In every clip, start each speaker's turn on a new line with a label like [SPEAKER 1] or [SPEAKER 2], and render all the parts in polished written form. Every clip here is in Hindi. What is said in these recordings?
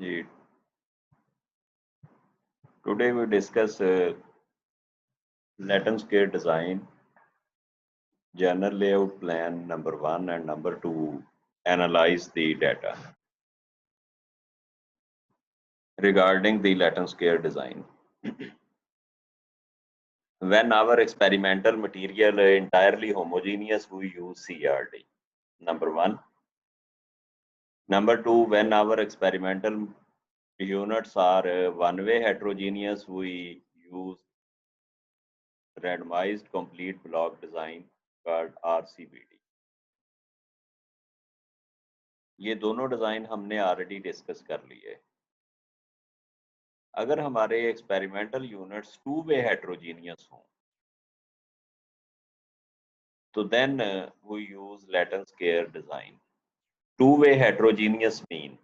[SPEAKER 1] Ji, today we discuss Latin scale design, general layout plan number 1 and number 2, analyze the data. Regarding the Latin scale design, when our experimental material entirely homogeneous, we use CRD. Number 1. Number 2, when our experimental units are one-way heterogeneous, we use randomized complete block design called RCBD. ये दोनों डिजाइन हमने ऑलरेडी डिस्कस कर लिए। अगर हमारे experimental units two way heterogeneous हों तो then we use Latin square design. Two way heterogeneous mean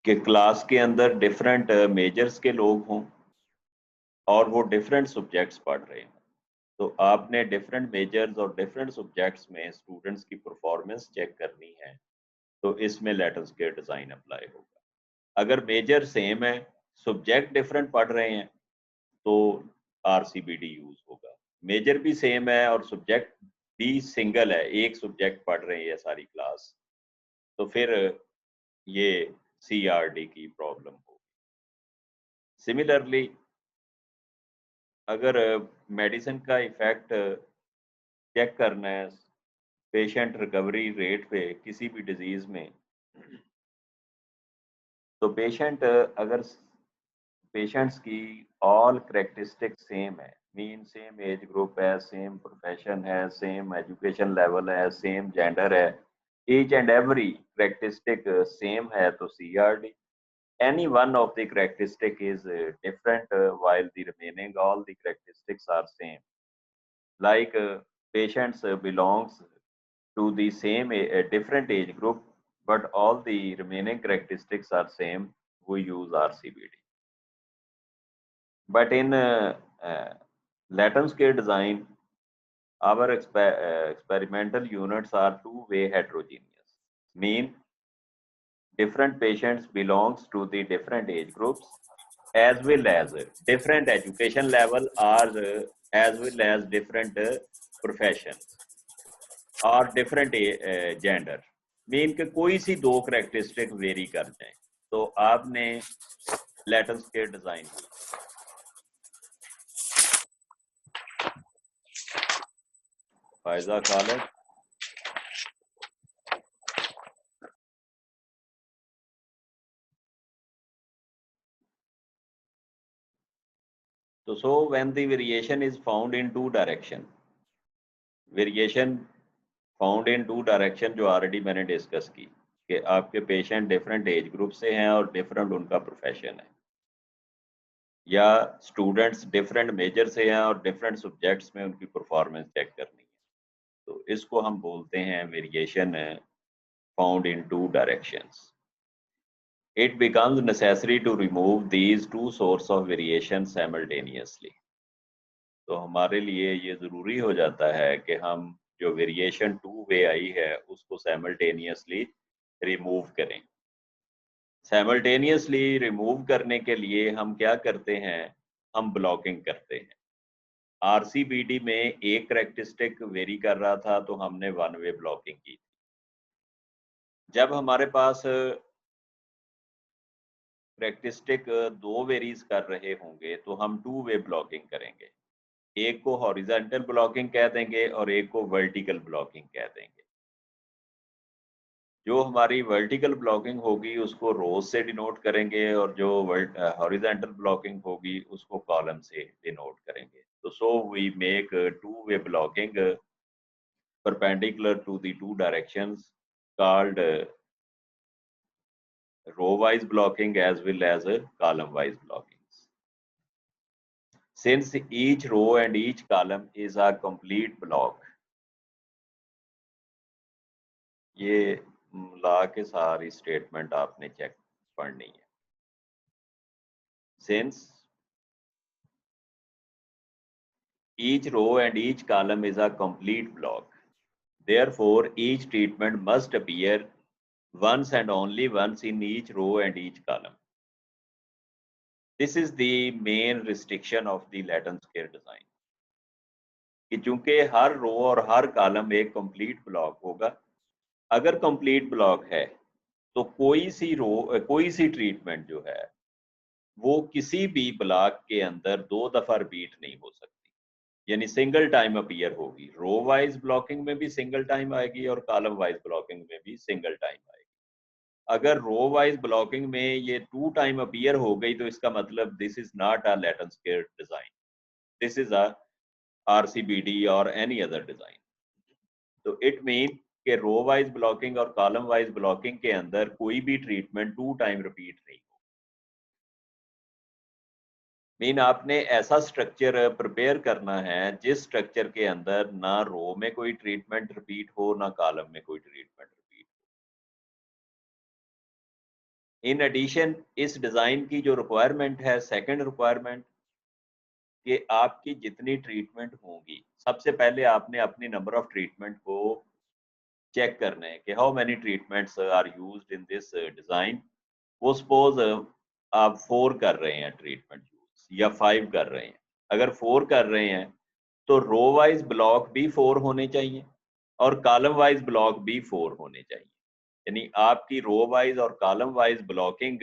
[SPEAKER 1] कि क्लास के अंदर डिफरेंट मेजर्स के लोग हों और वो डिफरेंट सब्जेक्ट्स पढ़ रहे हैं, तो आपने डिफरेंट मेजर्स और डिफरेंट सब्जेक्ट्स में स्टूडेंट्स की परफॉर्मेंस चेक करनी है, तो इसमें लैटिन स्क्वायर डिजाइन अप्लाई होगा। अगर मेजर सेम है, सब्जेक्ट डिफरेंट पढ़ रहे हैं, तो RCBD यूज होगा। मेजर भी सेम है और सब्जेक्ट भी सिंगल है, एक सब्जेक्ट पढ़ रहे हैं सारी क्लास, तो फिर ये CRD की प्रॉब्लम होगी। सिमिलरली अगर मेडिसिन का इफेक्ट चेक करना है पेशेंट रिकवरी रेट पे किसी भी डिजीज में, तो अगर पेशेंट्स की ऑल करेक्टरिस्टिक सेम है, मीन सेम एज ग्रुप है, सेम प्रोफेशन है, सेम एजुकेशन लेवल है, सेम जेंडर है, each and every characteristic same है, तो CRD। any one of the characteristic is different while the remaining all the characteristics are same, like patients belongs to the same different age group but all the remaining characteristics are same, we use RCBD. But in Latin scale design, our experimental units are two-way heterogeneous, mean different patients belongs to the different age groups as well as different education level or as well as different professions और डिफरेंट जेंडर, मीन के कोई सी दो करेक्टरिस्टिक वेरी कर जाए, तो आपने Latin square design Faiza Khalid. तो so when the variation is found in two direction, variation found in two direction जो ऑलरेडी मैंने डिस्कस की कि आपके पेशेंट डिफरेंट एज ग्रुप से हैं और डिफरेंट उनका प्रोफेशन है, या स्टूडेंट्स डिफरेंट मेजर से हैं और डिफरेंट सब्जेक्ट्स में उनकी परफॉर्मेंस चेक करनी है, तो इसको हम बोलते हैं variation found in two directions. It becomes necessary to remove these two sources of variation simultaneously. तो हमारे लिए ये ज़रूरी हो जाता है कि हम जो वेरिएशन टू वे आई है उसको साइमल्टेनियसली रिमूव करें। साइमल्टेनियसली रिमूव करने के लिए हम क्या करते हैं, हम ब्लॉकिंग करते हैं। RCBD में एक करेक्टरिस्टिक वेरी कर रहा था तो हमने वन वे ब्लॉकिंग की। जब हमारे पास करेक्टरिस्टिक दो वेरीज कर रहे होंगे तो हम टू वे ब्लॉकिंग करेंगे, एक को हॉरिजॉन्टल ब्लॉकिंग कह देंगे और एक को वर्टिकल ब्लॉकिंग कह देंगे। जो हमारी वर्टिकल ब्लॉकिंग होगी उसको रोज से डिनोट करेंगे और जो हॉरिजॉन्टल ब्लॉकिंग होगी उसको कॉलम से डिनोट करेंगे। तो so we make two way blocking perpendicular to the two directions called row wise blocking as well as column wise blockings. Since each row and each column is a complete block, ये ला के सारी स्टेटमेंट आपने चेक पढ़नी है। Since each row and each column is a complete block, therefore each treatment must appear once and only once in each row and each column. This is the main restriction of the Latin square design. कि चूंकि हर रो और हर कॉलम एक कंप्लीट ब्लॉक होगा, अगर कंप्लीट ब्लॉक है तो कोई सी ट्रीटमेंट जो है वो किसी भी ब्लॉक के अंदर 2 दफा रिपीट नहीं हो सकती, यानी सिंगल टाइम अपीयर होगी। रो वाइज ब्लॉकिंग में भी सिंगल टाइम आएगी और कॉलम वाइज ब्लॉकिंग में भी सिंगल टाइम आएगी। अगर रो वाइज ब्लॉकिंग में ये 2 टाइम अपीयर हो गई तो इसका मतलब this is not a Latin square design, this is a RCBD or any other design. तो इट मीन कि रो वाइज ब्लॉकिंग और कॉलम वाइज ब्लॉकिंग के अंदर कोई भी ट्रीटमेंट 2 टाइम रिपीट नहीं हो। मीन आपने ऐसा स्ट्रक्चर प्रिपेयर करना है जिस स्ट्रक्चर के अंदर ना रो में कोई ट्रीटमेंट रिपीट हो ना कॉलम में कोई ट्रीटमेंट रिपीट हो। इन एडिशन इस डिजाइन की जो रिक्वायरमेंट है, सेकंड रिक्वायरमेंट, कि आपकी जितनी ट्रीटमेंट होंगी, सबसे पहले आपने अपनी नंबर ऑफ ट्रीटमेंट को चेक करने हैं कि how many treatments are used in this design. वो सपोज आप 4 कर रहे हैं ट्रीटमेंट यूज या 5 कर रहे हैं। अगर 4 कर रहे हैं तो रो वाइज ब्लॉक भी 4 होने चाहिए और कॉलम वाइज ब्लॉक भी 4 होने चाहिए। यानी आपकी रो वाइज और कॉलम वाइज ब्लॉकिंग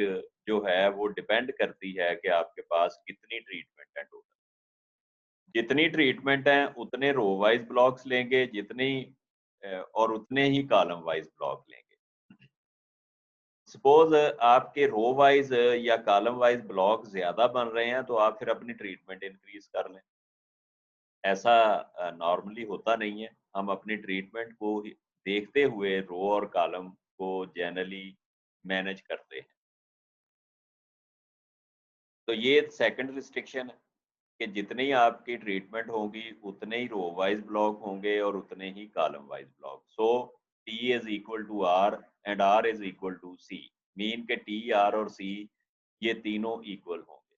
[SPEAKER 1] जो है वो डिपेंड करती है कि आपके पास कितनी ट्रीटमेंट है टोटल। जितनी ट्रीटमेंट है उतने रो वाइज ब्लॉक्स लेंगे, जितनी और उतने ही कॉलम वाइज ब्लॉक लेंगे। सपोज आपके रो वाइज या कॉलम वाइज ब्लॉक ज्यादा बन रहे हैं तो आप फिर अपनी ट्रीटमेंट इंक्रीज कर लें। ऐसा नॉर्मली होता नहीं है। हम अपनी ट्रीटमेंट को देखते हुए रो और कॉलम को जनरली मैनेज करते हैं। तो ये सेकंड रिस्ट्रिक्शन है कि जितनी आपकी ट्रीटमेंट होगी उतने ही रो वाइज ब्लॉक होंगे और उतने ही column wise block. So T is equal to R and R is equal to C। Mean के T, R और C ये तीनों इक्वल होंगे।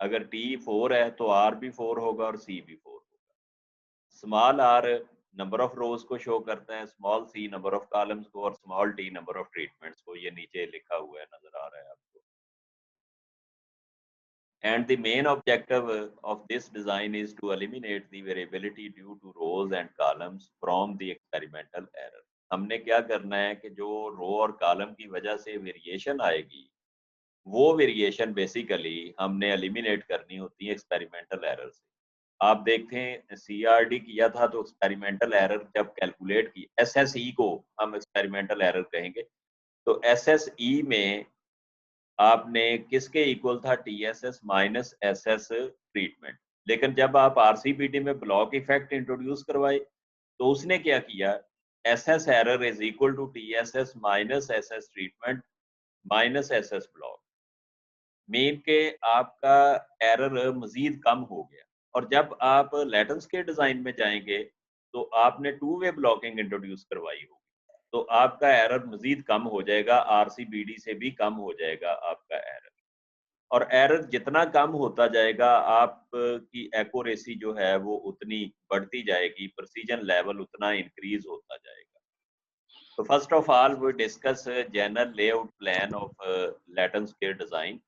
[SPEAKER 1] अगर T 4 है तो R भी 4 होगा और C भी 4 होगा। स्मॉल r नंबर ऑफ रोज को शो करता है, small c number of columns को और small t number of treatments को। ये नीचे लिखा हुआ है, नजर आ रहा है आपको। And the main objective of this design is to eliminate the variability due to rows and columns from the experimental error. हमने क्या करना है कि जो रो और कॉलम की वजह से वेरिएशन आएगी वो वेरिएशन बेसिकली हमने एलिमिनेट करनी होती है एक्सपेरिमेंटल एरर से। आप देखते हैं CRD किया था तो एक्सपेरिमेंटल एरर जब कैलकुलेट की, SSE को हम एक्सपेरिमेंटल एरर कहेंगे, तो SSE में आपने किसके इक्वल था, TSS माइनस SS ट्रीटमेंट। लेकिन जब आप RCPT में ब्लॉक इफेक्ट इंट्रोड्यूस करवाए तो उसने क्या किया, SS error is equal to TSS minus SS treatment minus SS block. Mean के आपका एरर मजीद कम हो गया। और जब आप लैटिन स्क्वायर डिजाइन में जाएंगे तो आपने 2 वे ब्लॉकिंग इंट्रोड्यूस करवाई होगी, तो आपका एरर मजीद कम हो जाएगा, RCBD से भी कम हो जाएगा आपका एरर। और एरर जितना कम होता जाएगा आपकी एक्यूरेसी जो है वो उतनी बढ़ती जाएगी, प्रिसीजन लेवल उतना इंक्रीज होता जाएगा। तो first of all we discuss general layout plan of Latin square design.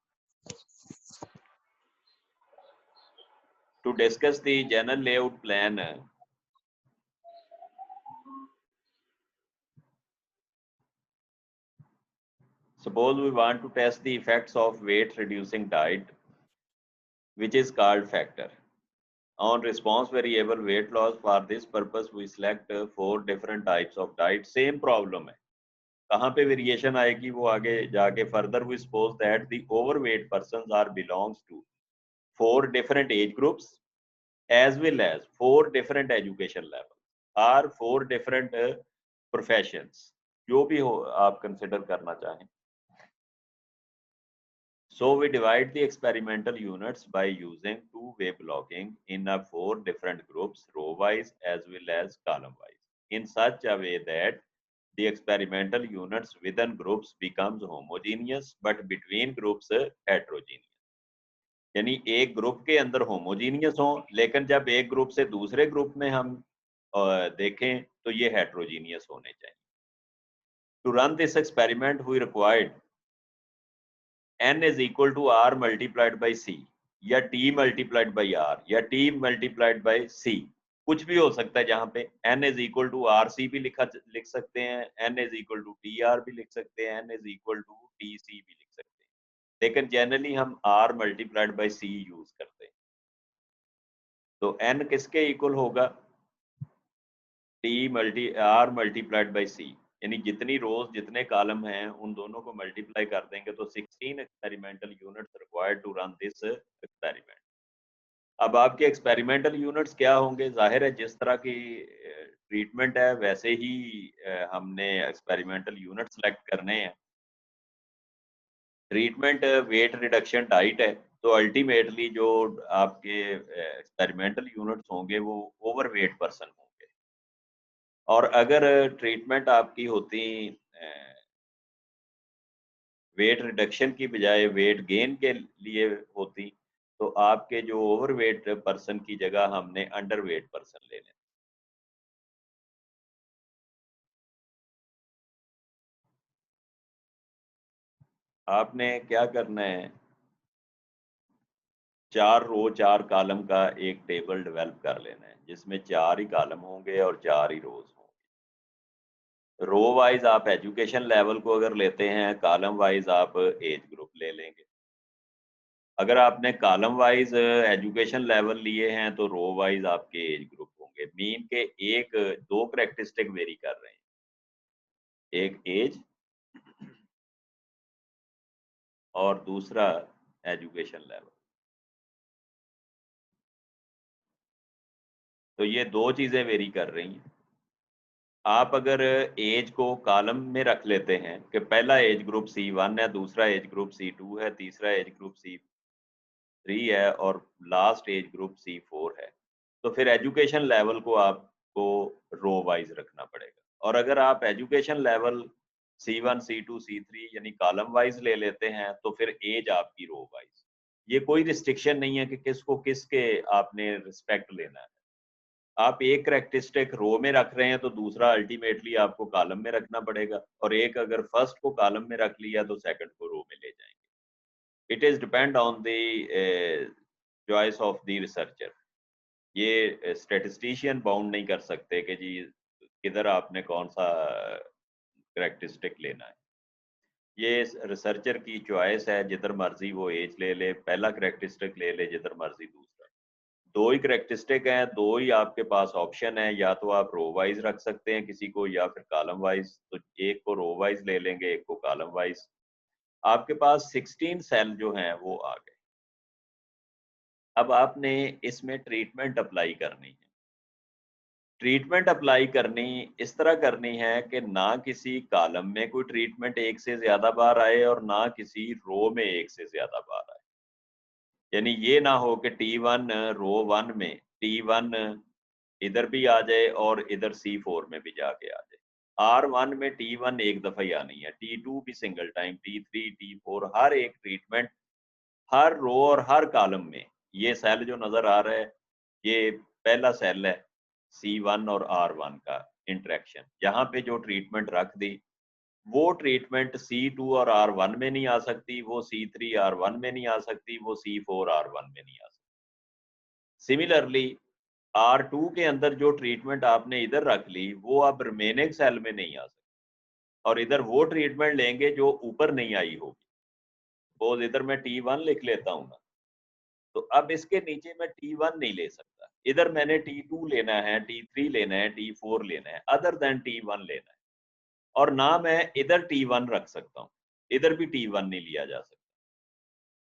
[SPEAKER 1] To discuss the general layout plan, suppose we want to test the effects of weight reducing diet, which is called factor, on response variable weight loss. For this purpose we select 4 different types of diet. Same problem है, कहाँ पे वेरिएशन आएगी वो आगे जाके further. we suppose that the overweight persons are belongs to 4 different age groups as well as 4 different education levels or 4 different professions, जो भी हो आप कंसिडर करना चाहें। So we divide the experimental units by using 2-way blocking in 4 different groups, row-wise as well as column-wise, in such a way that the experimental units within groups becomes homogeneous but between groups heterogeneous. यानी एक ग्रुप के अंदर होमोजीनियस हो, लेकिन जब एक ग्रुप से दूसरे ग्रुप में हम देखें तो ये हेट्रोजीनियस होने चाहिए। To run this experiment, we required n is equal to r multiplied by c या t multiplied by r या t multiplied by c, कुछ भी हो सकता है जहां पे n is equal to rc भी लिख सकते हैं, n is equal to tr भी लिख सकते हैं, n is equal to tc भी लिख सकते हैं, लेकिन जनरली हम r multiplied by c use करते हैं। तो n किसके इक्वल होगा? r मल्टीप्लाइड बाई c, यानी जितनी रोज जितने कॉलम हैं उन दोनों को मल्टीप्लाई कर देंगे तो 16 experimental units required to run this experiment. अब आपके एक्सपेरिमेंटल यूनिट्स क्या होंगे? जाहिर है जिस तरह की ट्रीटमेंट है वैसे ही हमने एक्सपेरिमेंटल यूनिट सेलेक्ट करने हैं। ट्रीटमेंट वेट रिडक्शन डाइट है, तो अल्टीमेटली जो आपके एक्सपेरिमेंटल यूनिट्स होंगे वो ओवरवेट पर्सन होंगे। और अगर ट्रीटमेंट आपकी होती वेट रिडक्शन की बजाय वेट गेन के लिए होती, तो आपके जो ओवरवेट पर्सन की जगह हमने अंडरवेट पर्सन ले लें। आपने क्या करना है, 4 रो 4 कॉलम का एक टेबल डेवलप कर लेना है जिसमें 4 ही कॉलम होंगे और 4 ही रोज होंगे। रो वाइज आप एजुकेशन लेवल को अगर लेते हैं, कॉलम वाइज आप एज ग्रुप ले लेंगे। अगर आपने कॉलम वाइज एजुकेशन लेवल लिए हैं तो रो वाइज आपके एज ग्रुप होंगे। मीन के एक दो करैक्टरिस्टिक वेरी कर रहे हैं, एक एज और दूसरा एजुकेशन लेवल। तो ये दो चीजें वेरी कर रही हैं। आप अगर एज को कॉलम में रख लेते हैं कि पहला एज ग्रुप C1 है, दूसरा एज ग्रुप C2 है, तीसरा एज ग्रुप C3 है और लास्ट एज ग्रुप C4 है, तो फिर एजुकेशन लेवल को आपको रो वाइज रखना पड़ेगा। और अगर आप education level C1, C2, C3 यानी कॉलम वाइज ले लेते हैं तो फिर एज आपकी रो वाइज। ये कोई रिस्ट्रिक्शन नहीं है कि किसको किसके आपने रिस्पेक्ट लेना है। आप एक करैक्टरिस्टिक रो में रख रहे हैं तो दूसरा अल्टीमेटली आपको कॉलम में रखना पड़ेगा, और एक अगर फर्स्ट को कॉलम में रख लिया तो सेकंड को रो में ले जाएंगे। It is depend on the choice of the researcher. ये स्टैटिस्टिशियन बाउंड नहीं कर सकते कि जी किधर आपने कौन सा करैक्टरिस्टिक लेना है। ये रिसर्चर की चॉइस है, जिधर मर्जी वो एज ले ले, पहला करैक्टरिस्टिक ले ले, जिधर मर्जी दूसरा। दो ही करैक्टरिस्टिक हैं, दो ही आपके पास ऑप्शन है, या तो आप रो वाइज रख सकते हैं किसी को या फिर कॉलम वाइज। तो एक को रो वाइज ले लेंगे, एक को कॉलम वाइज। आपके पास 16 सेल जो हैं वो आ गए। अब आपने इसमें ट्रीटमेंट अप्लाई करनी है। ट्रीटमेंट अप्लाई करनी इस तरह करनी है कि ना किसी कॉलम में कोई ट्रीटमेंट एक से ज्यादा बार आए और ना किसी रो में एक से ज्यादा बार आए। यानी ये ना हो कि T1 रो 1 में T1 इधर भी आ जाए और इधर C4 में भी जाके आ जाए। R1 में T1 एक दफा ही आनी है, T2 भी सिंगल टाइम, T3, T4 हर एक ट्रीटमेंट हर रो और हर कॉलम में। ये सेल जो नजर आ रहा है ये पहला सेल है C1 और R1 का इंटरेक्शन। यहाँ पे जो ट्रीटमेंट रख दी वो ट्रीटमेंट C2 और R1 में नहीं आ सकती, वो C3 R1 में नहीं आ सकती, वो C4 R1 में नहीं आ सकती। सिमिलरली R2 के अंदर जो ट्रीटमेंट आपने इधर रख ली वो अब रिमेनिंग सेल में नहीं आ सकती, और इधर वो ट्रीटमेंट लेंगे जो ऊपर नहीं आई होगी। सपोज इधर मैं T1 लिख लेता हूँ ना, तो अब इसके नीचे मैं T1 नहीं ले सकता, इधर मैंने T2 लेना है, T3 लेना है, T4 लेना है, अदर देन T1 लेना है। और ना मैं इधर T1 रख सकता हूँ, इधर भी T1 नहीं लिया जा सकता,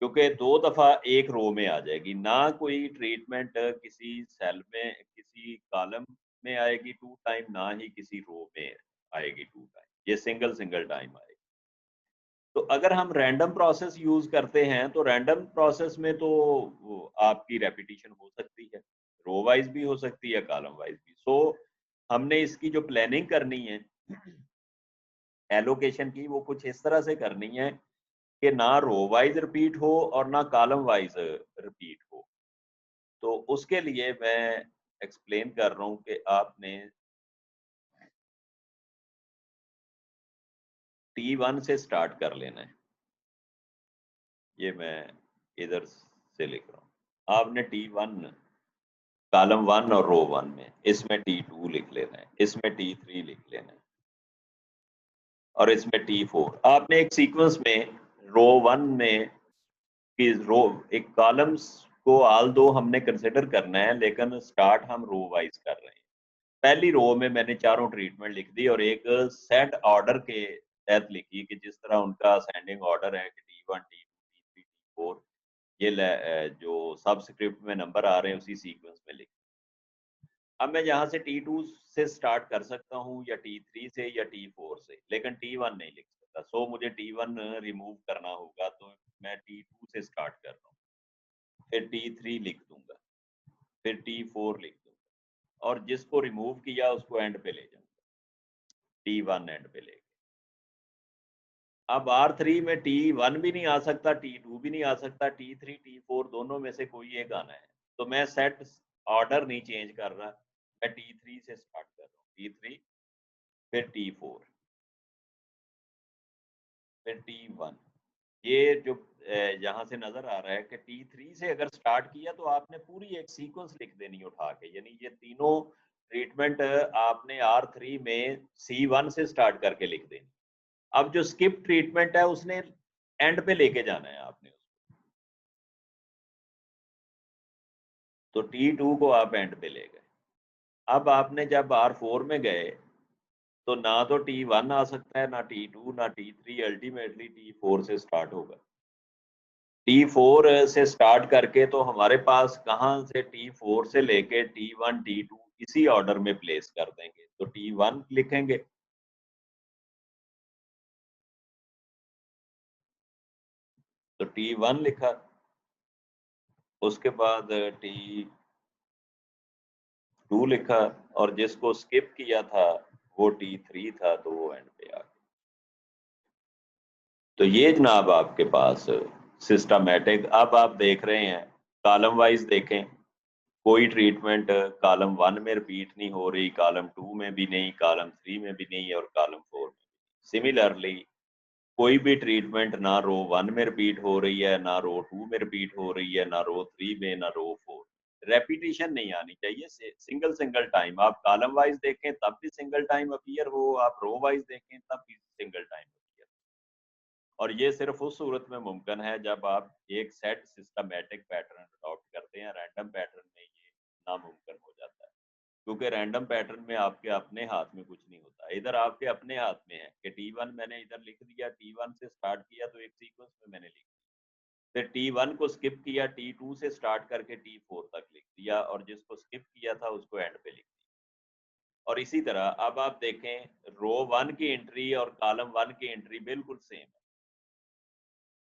[SPEAKER 1] क्योंकि दो दफा एक रो में आ जाएगी। ना कोई ट्रीटमेंट किसी सेल में किसी कॉलम में आएगी टू टाइम, ना ही किसी रो में आएगी टू टाइम, ये सिंगल सिंगल टाइम आएगी। तो अगर हम रैंडम प्रोसेस यूज करते हैं तो रैंडम प्रोसेस में तो आपकी रेपिटेशन हो सकती है, रो वाइज भी हो सकती है, कॉलम वाइज भी। सो हमने इसकी जो प्लानिंग करनी है एलोकेशन की, वो कुछ इस तरह से करनी है कि ना रो वाइज रिपीट हो और ना कॉलम वाइज रिपीट हो। तो उसके लिए मैं एक्सप्लेन कर रहा हूँ कि आपने T1 से स्टार्ट कर लेना है। ये मैं इधर से लिख रहा हूँ। आपने T1 कॉलम 1 और रो 1 में, इसमें T2 लिख लेना है, इसमें T3 लिख लेना है और इसमें T4। आपने एक सीक्वेंस में रो 1 में कि रो एक कॉलम्स को ऑल दो हमने कंसिडर करना है, लेकिन स्टार्ट हम रो वाइज कर रहे हैं। पहली रो में मैंने चारों ट्रीटमेंट लिख दी और एक सेट ऑर्डर के तहत लिखी कि जिस तरह उनका असेंडिंग ऑर्डर है कि T1 T2 T3 T4 ये जो सबस्क्रिप्ट में नंबर आ रहे हैं उसी सीक्वेंस में लिख। अब मैं यहाँ से T2 से स्टार्ट कर सकता हूँ या T3 से या T4 से, लेकिन T1 नहीं लिख सकता। सो मुझे T1 रिमूव करना होगा, तो मैं T2 से स्टार्ट कर रहा हूँ, फिर T3 लिख दूंगा, फिर T4 लिख दूंगा और जिसको रिमूव किया उसको एंड पे ले जाऊंगा, T1 एंड पे ले। अब R3 में T1 भी नहीं आ सकता, T2 भी नहीं आ सकता, T3 T4 दोनों में से कोई एक आना है। तो मैं सेट ऑर्डर नहीं चेंज कर रहा, मैं T3 से स्टार्ट कर रहा हूँ, T3 फिर T4 फिर T1। ये जो यहाँ से नजर आ रहा है कि T3 से अगर स्टार्ट किया तो आपने पूरी एक सीक्वेंस लिख देनी उठा के, यानी ये तीनों ट्रीटमेंट आपने R3 में C1 से स्टार्ट करके लिख देनी। अब जो स्किप ट्रीटमेंट है उसने एंड पे लेके जाना है आपने उसको, तो T2 को आप एंड पे ले गए। अब आपने जब R4 में गए तो ना तो T1 आ सकता है, ना T2 ना T3, अल्टीमेटली T4 से स्टार्ट होगा। T4 से स्टार्ट करके तो हमारे पास कहाँ से T4 से लेके T1 T2 इसी ऑर्डर में प्लेस कर देंगे, तो T1 लिखेंगे, तो T1 लिखा, उसके बाद T2 लिखा और जिसको स्किप किया था वो T3 था, तो वो एंड पे आ गया। तो ये जनाब आपके पास सिस्टमैटिक, अब आप देख रहे हैं कॉलम वाइज देखें, कोई ट्रीटमेंट कॉलम 1 में रिपीट नहीं हो रही, कॉलम 2 में भी नहीं, कॉलम 3 में भी नहीं और कॉलम 4 में। सिमिलरली कोई भी ट्रीटमेंट ना रो 1 में रिपीट हो रही है, ना रो 2 में रिपीट हो रही है, ना रो 3 में, ना रो 4। रेपिटेशन नहीं आनी चाहिए, सिंगल सिंगल टाइम। आप कॉलम वाइज देखें तब भी सिंगल टाइम अपीयर हो, आप रो वाइज देखें तब भी सिंगल टाइम अपीयर। और ये सिर्फ उस सूरत में मुमकिन है जब आप एक सेट सिस्टमैटिक पैटर्न अडॉप्ट करते हैं। रैंडम पैटर्न में ये नामुमकिन हो जाता है, क्योंकि रैंडम पैटर्न में आपके अपने हाथ में कुछ नहीं होता। इधर आपके अपने हाथ में है कि T1 मैंने इधर लिख दिया, T1 से स्टार्ट किया तो एक सीक्वेंस में मैंने लिख दिया, फिर T1 को स्किप किया, T2 से स्टार्ट करके T4 तक लिख दिया और जिसको स्किप किया था उसको एंड पे लिख दिया। और इसी तरह अब आप देखें रो 1 की एंट्री और कॉलम 1 की एंट्री बिल्कुल सेम है।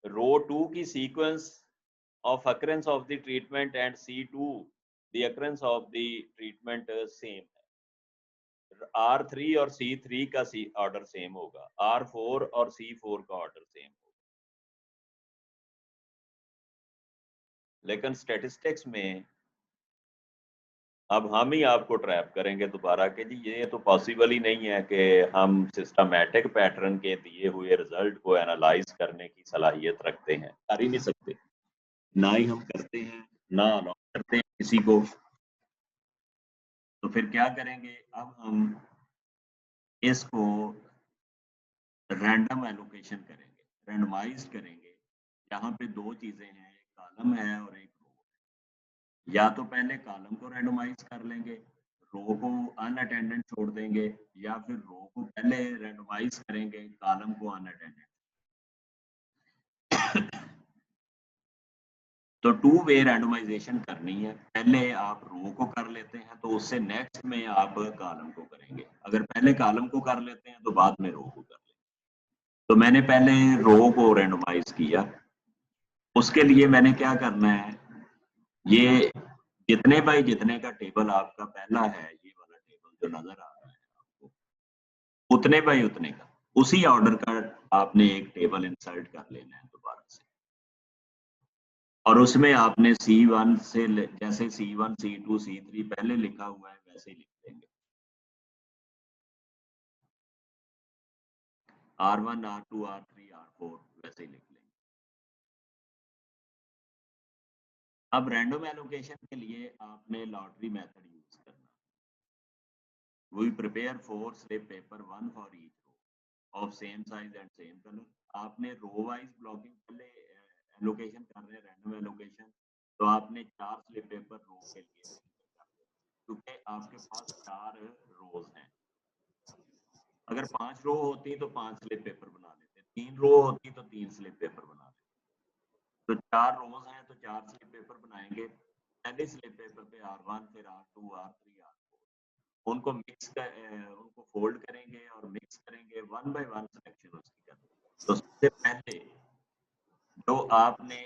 [SPEAKER 1] रो 2 की sequence of occurrence of the treatment and C2 the occurrence of the treatment same है। R3 और C3 का ऑर्डर सेम होगा, R4 और C4 का ऑर्डर सेम होगा। लेकिन स्टैटिस्टिक्स में अब हम ही आपको ट्रैप करेंगे दोबारा कि जी ये तो पॉसिबल ही नहीं है कि हम सिस्टमैटिक पैटर्न के दिए हुए रिजल्ट को एनालाइज करने की सलाहियत रखते हैं, कर ही नहीं सकते, ना ही हम करते हैं, ना अलाउ करते हैं किसी को। तो फिर क्या करेंगे, अब हम इसको रैंडम एलोकेशन करेंगे, रैंडमाइज करेंगे। यहाँ पे दो चीजें हैं, एक कॉलम है और एक रो है। या तो पहले कॉलम को रैंडमाइज कर लेंगे, रो को अनअटेंडेंट छोड़ देंगे, या फिर रो को पहले रैंडमाइज करेंगे, कॉलम को अनअटेंडेंट। तो टू वे रैंडमाइजेशन करनी है, पहले आप रो को कर लेते हैं तो उससे नेक्स्ट में आप कॉलम को करेंगे। अगर पहले कॉलम को कर लेते हैं तो बाद में रो को कर लेंगे। तो मैंने पहले रो को रैंडमाइज किया, उसके लिए मैंने क्या करना है, ये जितने बाई जितने का टेबल आपका पहला है, ये वाला टेबल जो नजर आ रहा है आपको, उतने बाई उतने का उसी ऑर्डर का आपने एक टेबल इंसर्ट कर लेना है दोबारा से। और उसमें आपने C1 से जैसे C1 C2 C3 पहले लिखा हुआ है वैसे ही लिख देंगे। R1 R2 R3 R4 वैसे ही लिख लेंगे। अब रैंडम एलोकेशन के लिए आपने लॉटरी मेथड यूज करना। We prepare 4 slip paper, one for each row of same size and same color. आपने रो वाइज ब्लॉकिंग पहले एलोकेशन कर रहे हैं, रैंडम एलोकेशन, तो आपने 4 स्लिप पेपर रो के लिए क्योंकि आपके पास 4 रोज हैं। अगर 5 रो होती तो 5 स्लिप पेपर बना लेते, 3 रो होती तो 3 स्लिप पेपर बना लेते। तो 4 रोज हैं तो 4 स्लिप पेपर बनाएंगे। पहले स्लिप पेपर पे R1, फिर R2 R3 R4 उनको उनको फोल्ड करेंगे और मिक्स करेंगे, 1 बाय 1 सिलेक्शन उसकी करेंगे। तो सबसे पहले जो आपने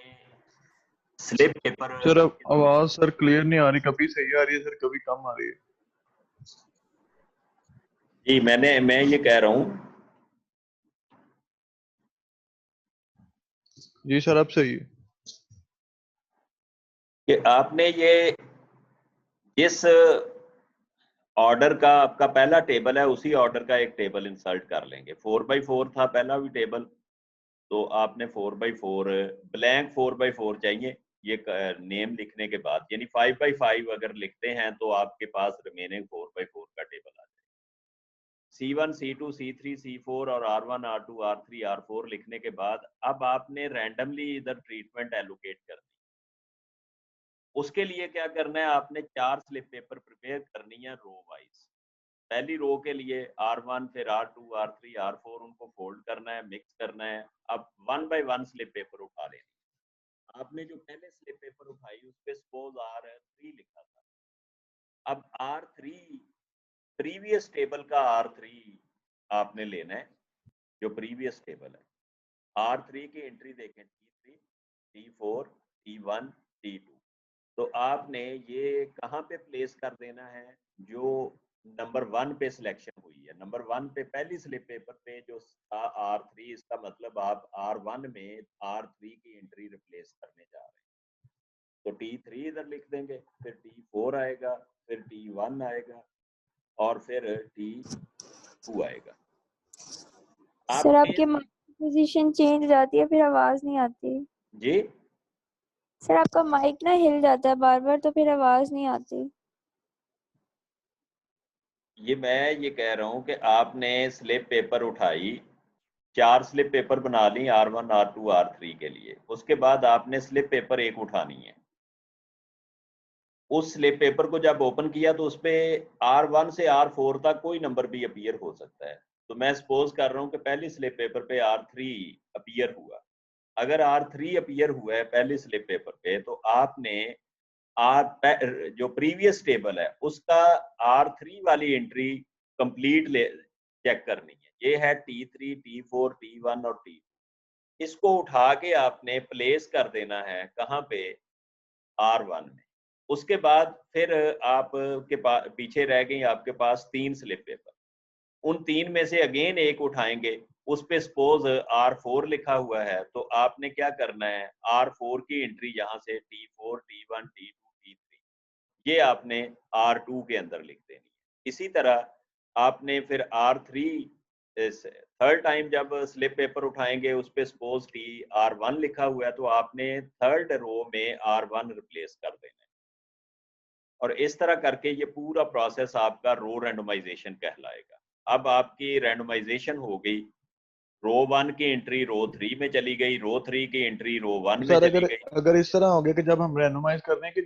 [SPEAKER 1] स्लिप पेपर
[SPEAKER 2] सर आवाज सर क्लियर नहीं आ रही, कभी सही आ रही है सर, कभी कम आ रही है।
[SPEAKER 1] जी मैं ये कह रहा हूँ
[SPEAKER 2] जी सर अब सही है
[SPEAKER 1] कि आपने ये जिस ऑर्डर का आपका पहला टेबल है उसी ऑर्डर का एक टेबल इंसर्ट कर लेंगे। 4x4 था पहला भी टेबल, तो आपने 4x4 ब्लैंक 4x4 चाहिए ये नेम लिखने के बाद, यानी 5x5 अगर लिखते हैं तो आपके पास रिमेनिंग 4x4 का टेबल आ जाएगा। C1 C2 C3 C4 और R1 R2 R3 R4 लिखने के बाद अब आपने रैंडमली इधर ट्रीटमेंट एलोकेट करनी। उसके लिए क्या करना है, आपने 4 स्लिप पेपर प्रिपेयर करनी है रो वाइज। पहली रो के लिए R1 फिर R2 R3 R4 उनको फोल्ड करना है, मिक्स करना है। अब 1 बाय 1 स्लिप पेपर उठा लेना। आपने जो पहले स्लिप पेपर उठाई उस पे सपोज R3 लिखा था। अब R3 प्रीवियस टेबल का R3 आपने लेना है, जो प्रीवियस टेबल है। R3 की एंट्री देखें, T3 T4 T1 T2। तो आपने ये कहाँ पे प्लेस कर देना है, जो नंबर 1 पे सिलेक्शन हुई है। नंबर 1 पे पहली स्लिप पेपर पे जो R3, इसका मतलब आप R1 में R3 की एंट्री रिप्लेस करने जा रहे हैं। तो T3 इधर लिख देंगे, फिर T4 आएगा, फिर T1 आएगा और फिर T2 आएगा।
[SPEAKER 3] सर आपके माइक की पोजीशन चेंज हो जाती है, फिर आवाज नहीं आती।
[SPEAKER 1] जी
[SPEAKER 3] सर आपका माइक ना हिल जाता है बार बार, तो फिर आवाज नहीं आती।
[SPEAKER 1] मैं ये कह रहा हूँ कि आपने स्लिप पेपर उठाई, 4 स्लिप पेपर बना ली R1 R2 R3 के लिए। उसके बाद आपने स्लिप पेपर एक उठानी है। उस स्लिप पेपर को जब ओपन किया तो उस पे R1 से R4 तक कोई नंबर भी अपीयर हो सकता है। तो मैं सपोज कर रहा हूँ कि पहली स्लिप पेपर पे R3 अपीयर हुआ। अगर R3 अपीयर हुआ है पहली स्लिप पेपर पे, तो आपने जो प्रीवियस टेबल है उसका R3 वाली एंट्री कंप्लीट चेक करनी है। ये है T3 T4 T1 और T2। इसको उठा के आपने प्लेस कर देना है कहाँ पे, R1 में। उसके बाद फिर आप के पास पीछे रह गई आपके पास 3 स्लिप पेपर। उन 3 में से अगेन एक उठाएंगे, उस पे सपोज R4 लिखा हुआ है, तो आपने क्या करना है, R4 की एंट्री यहाँ से T4 T1 T2 T3 ये आपने R2 के अंदर लिख देनी है। इसी तरह आपने फिर R3 थर्ड टाइम जब स्लिप पेपर उठाएंगे उस पे सपोज R1 लिखा हुआ है, तो आपने थर्ड रो में R1 रिप्लेस कर देना है। और इस तरह करके ये पूरा प्रोसेस आपका रो रैंडमाइजेशन कहलाएगा। अब आपकी रैंडमाइजेशन हो गई, रो 1 की एंट्री रो 3 में चली गई, रो 3 की एंट्री रो 1 में
[SPEAKER 2] सर
[SPEAKER 1] चली गई।
[SPEAKER 2] अगर इस तरह हो गया कि जब हम रैंडमाइज कर रहे हैं कि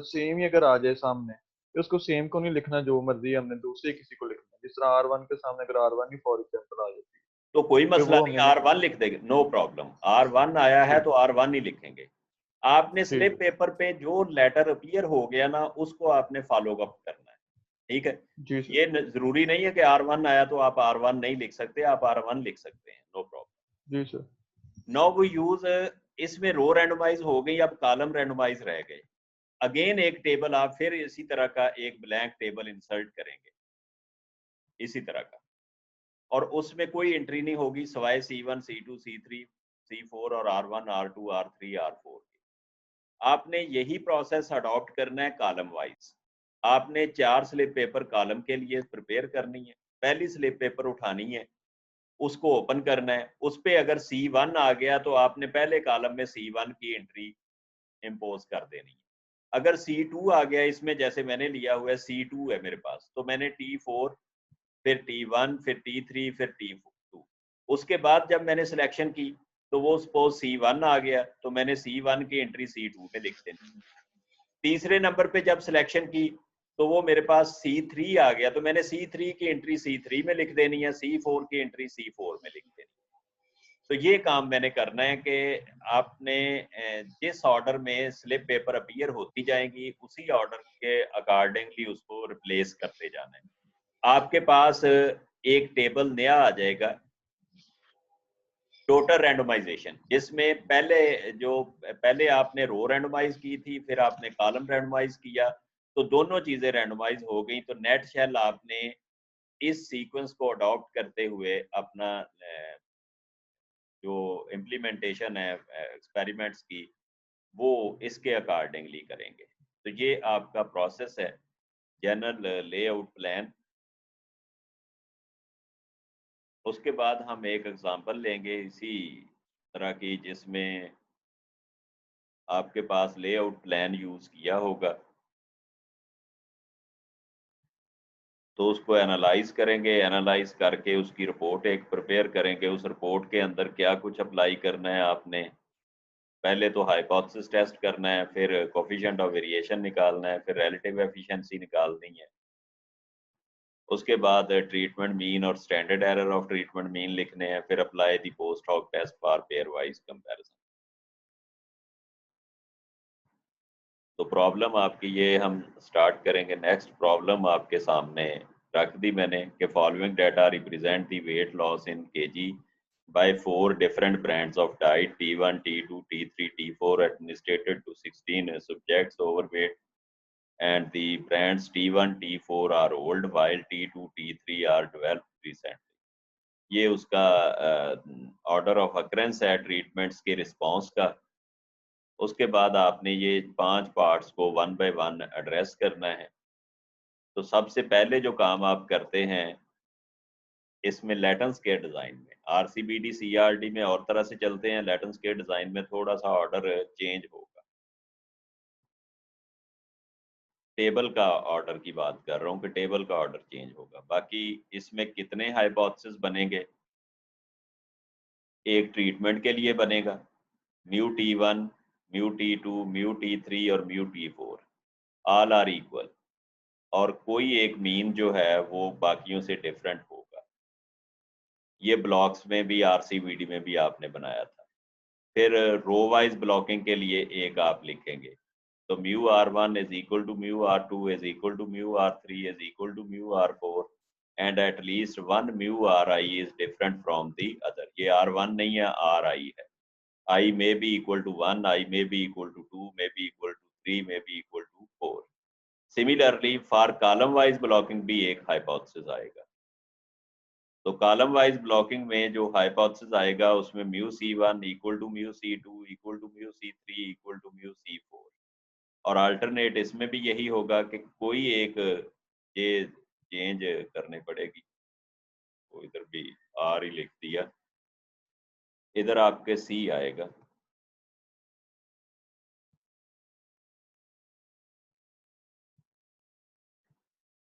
[SPEAKER 2] सेम ही अगर आ जाए सामने, तो उसको सेम को नहीं लिखना, जो मर्जी हमने दूसरे किसी को लिखना। जिस तरह R1 के सामने अगर R1 ही फॉर एग्जांपल आ जाती है
[SPEAKER 1] तो कोई
[SPEAKER 2] फिर
[SPEAKER 1] मसला
[SPEAKER 2] वो
[SPEAKER 1] नहीं,
[SPEAKER 2] हमने
[SPEAKER 1] R1 लिख देंगे, नो प्रॉब्लम। R1 आया है
[SPEAKER 2] ठीक
[SPEAKER 1] तो R1 ही लिखेंगे। आपने
[SPEAKER 2] ठीक
[SPEAKER 1] स्लिप पेपर पे जो लेटर अपीयर हो गया ना, उसको आपने फॉलो अप करना है। ठीक है,
[SPEAKER 2] जी सर
[SPEAKER 1] ये जरूरी नहीं है कि R1 आया तो आप R1 नहीं लिख सकते, आप R1 लिख सकते हैं, नो प्रॉब्लम।
[SPEAKER 2] जी सर
[SPEAKER 1] नाउ वी यूज, इसमें रो रैंडमाइज हो गई, अब कॉलम रैंडमाइज रह गए। अगेन एक टेबल आप फिर इसी तरह का एक ब्लैंक टेबल इंसर्ट करेंगे, इसी तरह का, और उसमें कोई एंट्री नहीं होगी सवाए C1 C2 C3 C4 और R1 R2 R3 R4 के। आपने यही प्रोसेस अडॉप्ट करना है कॉलम वाइज। आपने 4 स्लिप पेपर कॉलम के लिए प्रिपेयर करनी है। पहली स्लिप पेपर उठानी है, उसको ओपन करना है। उस पे अगर C1 आ गया तो आपने पहले कॉलम में C1 की एंट्री इम्पोज कर देनी है। अगर C2 आ गया इसमें, जैसे मैंने लिया हुआ है C2 है मेरे पास, तो मैंने T4, फिर T1, फिर T3, फिर T2। उसके बाद जब मैंने सिलेक्शन की तो वो सपोज C1 आ गया, तो मैंने C1 की एंट्री C2 में लिख देनी। तीसरे नंबर पे जब सिलेक्शन की तो वो मेरे पास C3 आ गया, तो मैंने C3 की एंट्री C3 में लिख देनी है, C4 की एंट्री C4 में लिख देनी है। तो ये काम मैंने करना है कि आपने जिस ऑर्डर में स्लिप पेपर अपीयर होती जाएंगी उसी ऑर्डर के अकॉर्डिंगली उसको रिप्लेस करते जाना है। आपके पास एक टेबल नया आ जाएगा, टोटल रैंडमाइजेशन, जिसमें पहले आपने रो रैंडमाइज की थी, फिर आपने कॉलम रैंडमाइज किया, तो दोनों चीजें रैंडमाइज हो गई। तो नेट शेल आपने इस सीक्वेंस को अडॉप्ट करते हुए अपना जो इम्प्लीमेंटेशन है एक्सपेरिमेंट्स की, वो इसके अकॉर्डिंगली करेंगे। तो ये आपका प्रोसेस है, जनरल लेआउट प्लान। उसके बाद हम एक एग्जांपल लेंगे इसी तरह की, जिसमें आपके पास लेआउट प्लान यूज किया होगा, तो उसको एनालाइज करेंगे, एनालाइज करके उसकी रिपोर्ट एक प्रिपेयर करेंगे। उस रिपोर्ट के अंदर क्या कुछ अप्लाई करना है आपने, पहले तो हाइपोथेसिस टेस्ट करना है, फिर कोफिशिएंट ऑफ वेरिएशन निकालना है, फिर रिलेटिव एफिशिएंसी निकालनी है। उसके बाद ट्रीटमेंट मीन और standard error of treatment mean लिखने हैं, फिर apply the post hoc test for pairwise comparison. तो प्रॉब्लम आपकी ये हम स्टार्ट करेंगे। नेक्स्ट प्रॉब्लम आपके सामने रख दी मैंने कि following data represent the weight loss in KG by 4 different brands of diet T1, T2, T3, T4 administered to 16 subjects overweight, and the brands T1, T4 are old while T2, T3 are developed recently. ये उसका ऑर्डर ऑफ अकरेंस है ट्रीटमेंट्स के रिस्पॉन्स का। उसके बाद आपने ये 5 पार्ट्स को 1 बाय 1 एड्रेस करना है। तो सबसे पहले जो काम आप करते हैं इसमें लैटन स्केल डिज़ाइन में, RCBD CRD में और तरह से चलते हैं, लैटन स्केल डिज़ाइन में थोड़ा सा ऑर्डर चेंज होगा। टेबल का ऑर्डर की बात कर रहा हूँ कि टेबल का ऑर्डर चेंज होगा। बाकी इसमें कितने हाइपोथेसिस बनेंगे, एक ट्रीटमेंट के लिए बनेगा mu T1, mu T2, mu T3 और mu T4 all are equal, और कोई एक मीन जो है वो बाकियों से डिफरेंट होगा। ये ब्लॉक्स में भी RCBD में भी आपने बनाया था। फिर रो वाइज ब्लॉकिंग के लिए एक आप लिखेंगे, तो mu R1 is equal to mu R2 is equal to mu R3 is equal to mu R4 and at least one mu RI is different from the other. ये R1 नहीं है, RI है। I may be equal to 1, I may be equal to 2, may be equal to 3, may be equal to 4. Similarly, for column wise blocking भी एक hypothesis आएगा। तो कॉलम वाइज ब्लॉकिंग में जो हाइपोथेसिस आएगा उसमें mu C1 equal to mu C2 equal to mu C3 equal to mu C4, और अल्टरनेट इसमें भी यही होगा कि कोई एक ये चेंज करनी पड़ेगी। तो इधर भी R ही लिख दिया, इधर आपके C आएगा।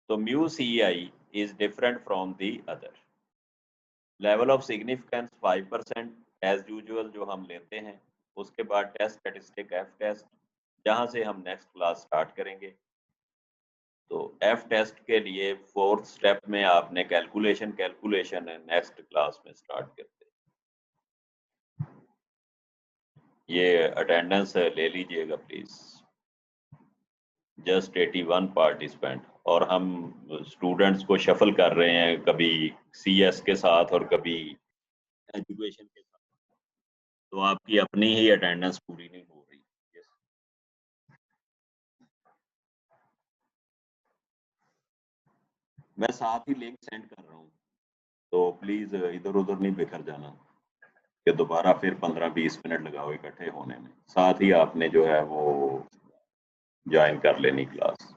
[SPEAKER 1] तो mu CI is different from the other. Level of significance 5% as usual जो हम लेते हैं। उसके बाद टेस्ट स्टैटिस्टिक F टेस्ट, जहाँ से हम नेक्स्ट क्लास स्टार्ट करेंगे। तो F टेस्ट के लिए 4th स्टेप में आपने कैलकुलेशन नेक्स्ट क्लास में स्टार्ट करते हैं। ये अटेंडेंस ले लीजिएगा प्लीज, जस्ट 81 पार्टिसिपेंट, और हम स्टूडेंट्स को शफल कर रहे हैं, कभी CS के साथ और कभी एजुकेशन के साथ, तो आपकी अपनी ही अटेंडेंस पूरी नहीं हो रही। मैं साथ ही लिंक सेंड कर रहा हूँ, तो प्लीज इधर उधर नहीं बिखर जाना कि दोबारा फिर 15-20 मिनट लगाओ इकट्ठे होने में। साथ ही आपने जो है वो ज्वाइन कर लेनी क्लास।